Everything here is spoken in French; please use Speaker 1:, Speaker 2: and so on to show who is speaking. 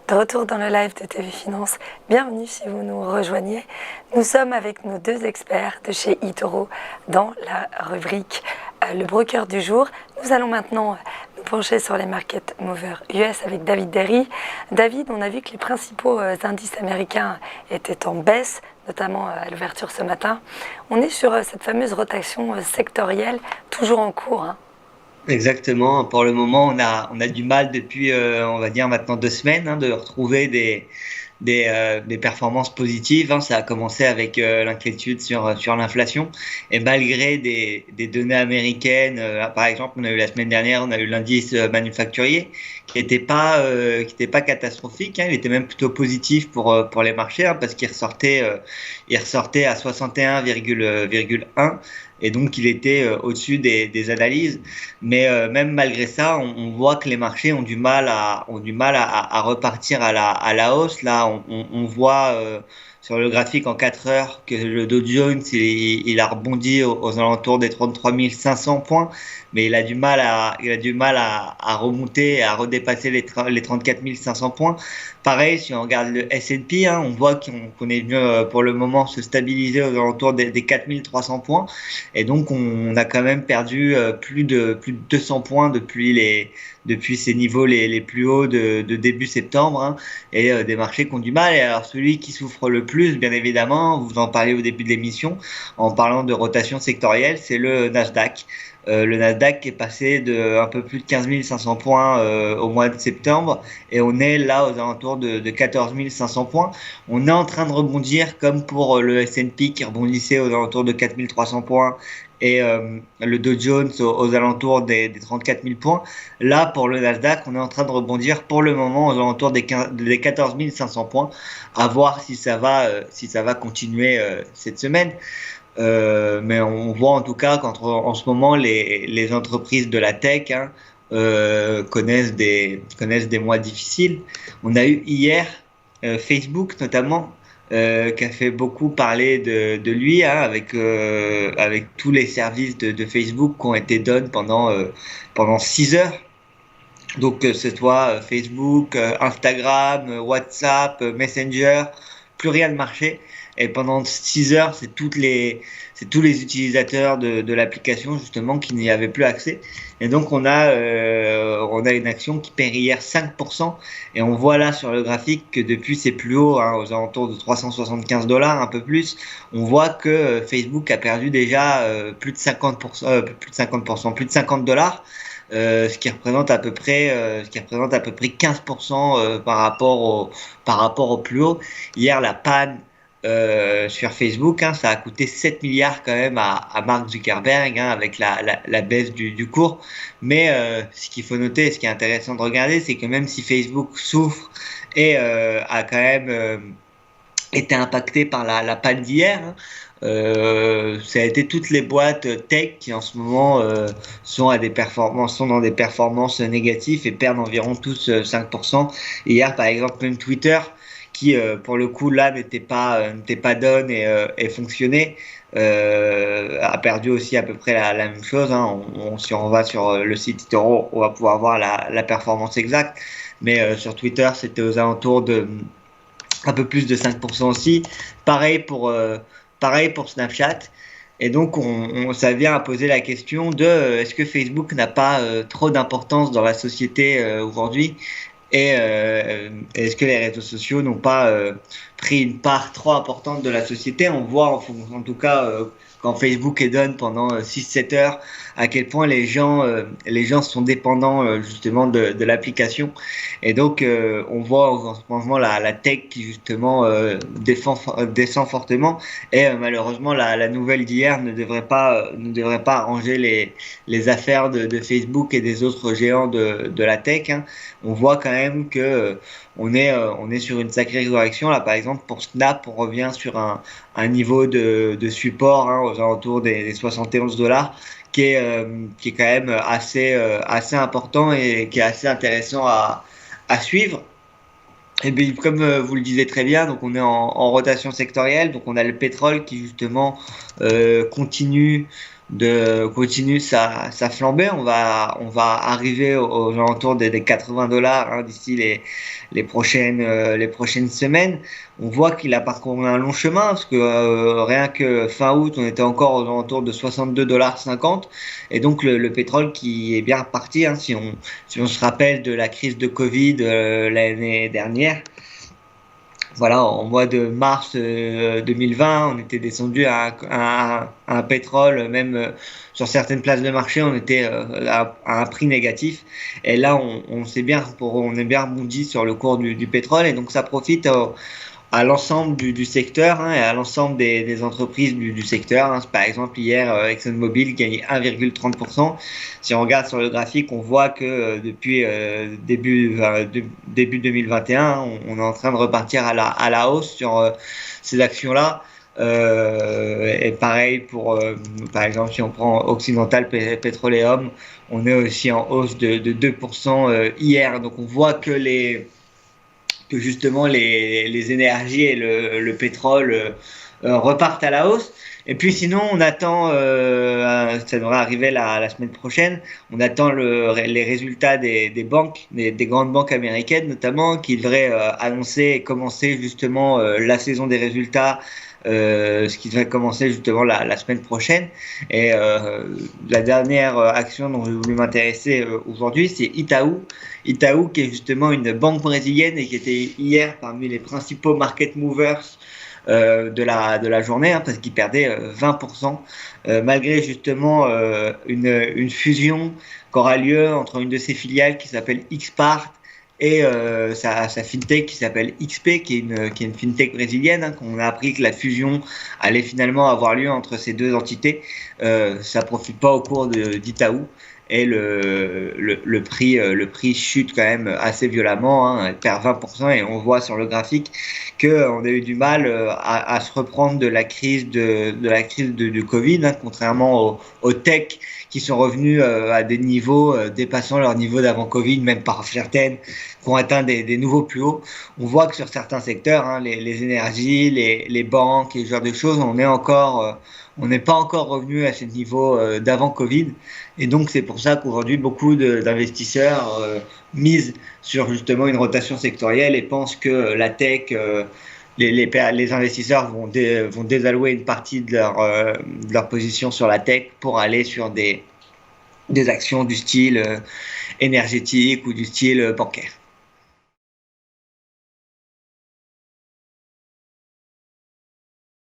Speaker 1: De retour dans le live de TV Finance, bienvenue si vous nous rejoignez. Nous sommes avec nos deux experts de chez eToro dans la rubrique Le broker du jour. Nous allons maintenant nous pencher sur les market movers US avec David Derry. David, on a vu que les principaux indices américains étaient en baisse, notamment à l'ouverture ce matin. On est sur cette fameuse rotation sectorielle, toujours en cours, hein.
Speaker 2: Exactement. Pour le moment, on a du mal depuis, on va dire maintenant 2 semaines, de retrouver des performances positives. Ça a commencé avec l'inquiétude sur l'inflation. Et malgré des données américaines, par exemple, on a eu la semaine dernière, on a eu l'indice manufacturier qui était pas catastrophique. Il était même plutôt positif pour les marchés, parce qu'il ressortait à 61,1. Et donc, il était au-dessus des analyses. Mais même malgré ça, on voit que les marchés ont du mal à repartir à la hausse. Là, on voit sur le graphique en 4 heures que le Dow Jones, il a rebondi aux alentours des 33 500 points, mais il a du mal à remonter, à redépasser les 34 500 points. Pareil, si on regarde le S&P, on voit qu'on est venu pour le moment se stabiliser aux alentours des 4 300 points. Et donc, on a quand même perdu plus de 200 points depuis ces niveaux les plus hauts de début septembre, et des marchés qui ont du mal. Et alors, celui qui souffre le plus, bien évidemment, vous en parlez au début de l'émission, en parlant de rotation sectorielle, c'est le Nasdaq. Le Nasdaq est passé de un peu plus de 15 500 points au mois de septembre, et on est là aux alentours de 14 500 points. On est en train de rebondir comme pour le S&P qui rebondissait aux alentours de 4 300 points, et le Dow Jones aux alentours des 34 000 points. Là, pour le Nasdaq, on est en train de rebondir pour le moment aux alentours des 14 500 points, à voir si ça va continuer cette semaine. Mais on voit en tout cas qu'en ce moment, les entreprises de la tech connaissent des mois difficiles. On a eu hier Facebook notamment, qui a fait beaucoup parler de lui, avec tous les services de Facebook qui ont été donnés pendant 6 heures. Donc, que ce soit Facebook, Instagram, WhatsApp, Messenger, plus rien ne marchait. Et pendant 6 heures, c'est tous les utilisateurs de l'application justement qui n'y avaient plus accès. Et donc, on a une action qui perd hier 5%. Et on voit là sur le graphique que depuis ses plus hauts, aux alentours de 375 $, un peu plus, on voit que Facebook a perdu déjà plus de 50%, plus de 50 $. Ce qui représente à peu près 15% par rapport au plus haut. Hier, la panne sur Facebook, ça a coûté 7 milliards quand même à Mark Zuckerberg, avec la baisse du cours. Mais ce qu'il faut noter, ce qui est intéressant de regarder, c'est que même si Facebook souffre et a quand même été impacté par la panne d'hier, ça a été toutes les boîtes tech qui en ce moment sont dans des performances négatives et perdent environ tous 5%. Hier, par exemple, même Twitter, qui pour le coup là n'était pas donne et fonctionnait, a perdu aussi à peu près la même chose. Si on va sur le site eToro, on va pouvoir voir la performance exacte. Mais sur Twitter, c'était aux alentours de un peu plus de 5% aussi. Pareil pour Snapchat. Et donc, ça vient à poser la question de est-ce que Facebook n'a pas trop d'importance dans la société aujourd'hui, et est-ce que les réseaux sociaux n'ont pas pris une part trop importante de la société. On voit en tout cas quand Facebook est done pendant 6-7 heures, à quel point les gens sont dépendants justement de l'application. Et donc, on voit en ce moment la tech qui justement descend fortement. Et malheureusement, la nouvelle d'hier ne devrait pas arranger les affaires de Facebook et des autres géants de la tech. On voit quand même que on est sur une sacrée correction. Là, par exemple, pour Snap, on revient sur un niveau de support, aux alentours des 71 $, qui est quand même assez important et qui est assez intéressant à suivre. Et bien, comme vous le disiez très bien, donc on est en rotation sectorielle. Donc on a le pétrole qui justement continue continue sa flambée. On va arriver aux alentours des $80 hein, d'ici les prochaines semaines. On voit qu'il a parcouru un long chemin parce que rien que fin août, on était encore aux alentours de $62,50 et donc le pétrole qui est bien reparti. Hein, si on se rappelle de la crise de Covid l'année dernière. Voilà, en mois de mars 2020, on était descendu à un pétrole, même sur certaines places de marché, on était à un prix négatif. Et là, on est bien rebondi sur le cours du pétrole, et donc ça profite à l'ensemble du secteur hein, et à l'ensemble des entreprises du secteur. Hein. Par exemple, hier, ExxonMobil gagnait 1,30%. Si on regarde sur le graphique, on voit que depuis début 2021, hein, on est en train de repartir à la hausse sur ces actions-là. Et pareil pour, par exemple, si on prend Occidental Petroleum, on est aussi en hausse de 2% hier. Donc on voit que justement les énergies et le pétrole repartent à la hausse. Et puis sinon, on attend, ça devrait arriver la semaine prochaine, on attend les résultats des banques, des grandes banques américaines notamment, qui devraient annoncer et commencer justement la saison des résultats, ce qui devrait commencer justement la semaine prochaine. Et la dernière action dont j'ai voulu m'intéresser aujourd'hui, c'est Itaú. Itaú, qui est justement une banque brésilienne et qui était hier parmi les principaux market movers de la journée, hein, parce qu'il perdait 20%, malgré justement une fusion qui aura lieu entre une de ses filiales qui s'appelle Xpart et sa fintech qui s'appelle XP, qui est une fintech brésilienne, hein, qu'on a appris que la fusion allait finalement avoir lieu entre ces deux entités. Ça profite pas au cours d'Itaú. Et le prix chute quand même assez violemment, hein, elle perd 20%, et on voit sur le graphique qu'on a eu du mal à se reprendre de la crise du Covid, hein, contrairement aux tech qui sont revenus à des niveaux dépassant leur niveau d'avant Covid, même par certaines qui ont atteint des nouveaux plus hauts. On voit que sur certains secteurs, hein, les énergies, les banques et ce genre de choses, on n'est pas encore revenu à ce niveau d'avant Covid. Et donc, c'est pour ça qu'aujourd'hui, beaucoup d'investisseurs misent sur justement une rotation sectorielle et pensent que la tech, les investisseurs vont désallouer une partie de leur position sur la tech pour aller sur des actions du style énergétique ou du style bancaire.